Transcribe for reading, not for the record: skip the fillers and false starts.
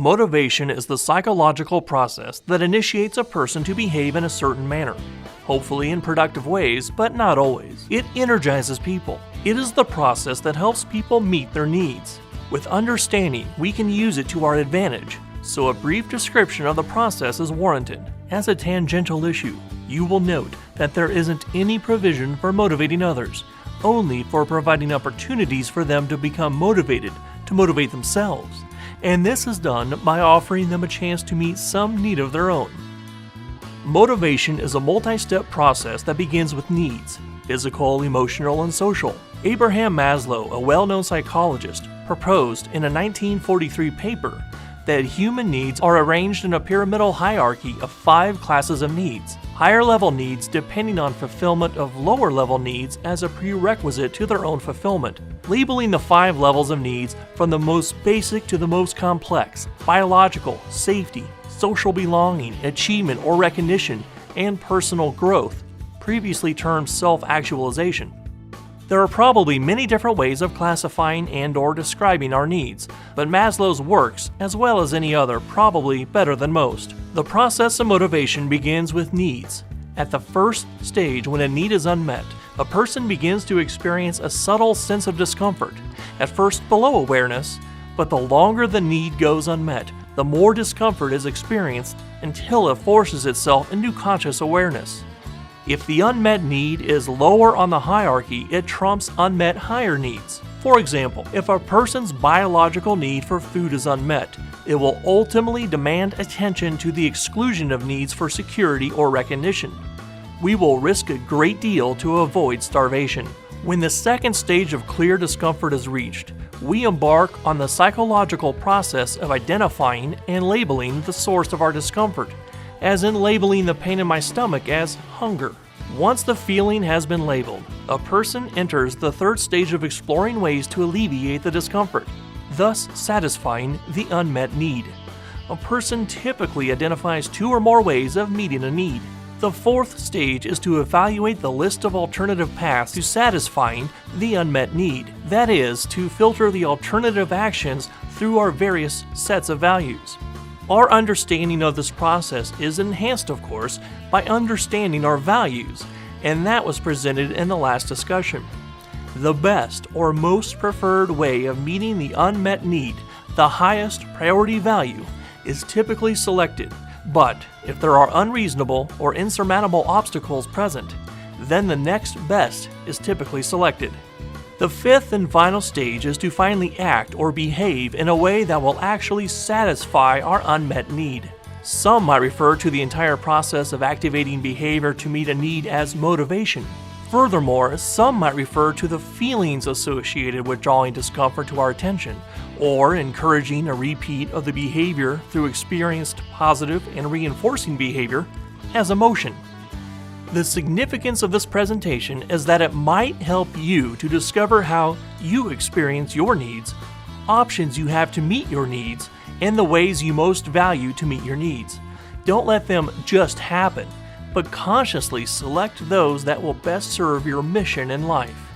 Motivation is the psychological process that initiates a person to behave in a certain manner, hopefully in productive ways, but not always. It energizes people. It is the process that helps people meet their needs. With understanding, we can use it to our advantage, so a brief description of the process is warranted. As a tangential issue, you will note that there isn't any provision for motivating others, only for providing opportunities for them to become motivated to motivate themselves. And this is done by offering them a chance to meet some need of their own. Motivation is a multi-step process that begins with needs: physical, emotional, and social. Abraham Maslow, a well-known psychologist, proposed in a 1943 paper that human needs are arranged in a pyramidal hierarchy of 5 classes of needs. Higher level needs depending on fulfillment of lower level needs as a prerequisite to their own fulfillment, labeling the 5 levels of needs from the most basic to the most complex: biological, safety, social belonging, achievement or recognition, and personal growth, previously termed self-actualization. There are probably many different ways of classifying and/or describing our needs, but Maslow's works, as well as any other, probably better than most. The process of motivation begins with needs. At the first stage, when a need is unmet, a person begins to experience a subtle sense of discomfort, at first below awareness, but the longer the need goes unmet, the more discomfort is experienced until it forces itself into conscious awareness. If the unmet need is lower on the hierarchy, it trumps unmet higher needs. For example, if a person's biological need for food is unmet, it will ultimately demand attention to the exclusion of needs for security or recognition. We will risk a great deal to avoid starvation. When the second stage of clear discomfort is reached, we embark on the psychological process of identifying and labeling the source of our discomfort, as in labeling the pain in my stomach as hunger. Once the feeling has been labeled, a person enters the third stage of exploring ways to alleviate the discomfort, thus satisfying the unmet need. A person typically identifies 2 or more ways of meeting a need. The fourth stage is to evaluate the list of alternative paths to satisfying the unmet need. That is, to filter the alternative actions through our various sets of values. Our understanding of this process is enhanced, of course, by understanding our values, and that was presented in the last discussion. The best or most preferred way of meeting the unmet need, the highest priority value, is typically selected, but if there are unreasonable or insurmountable obstacles present, then the next best is typically selected. The fifth and final stage is to finally act or behave in a way that will actually satisfy our unmet need. Some might refer to the entire process of activating behavior to meet a need as motivation. Furthermore, some might refer to the feelings associated with drawing discomfort to our attention, or encouraging a repeat of the behavior through experienced positive and reinforcing behavior as emotion. The significance of this presentation is that it might help you to discover how you experience your needs, options you have to meet your needs, and the ways you most value to meet your needs. Don't let them just happen, but consciously select those that will best serve your mission in life.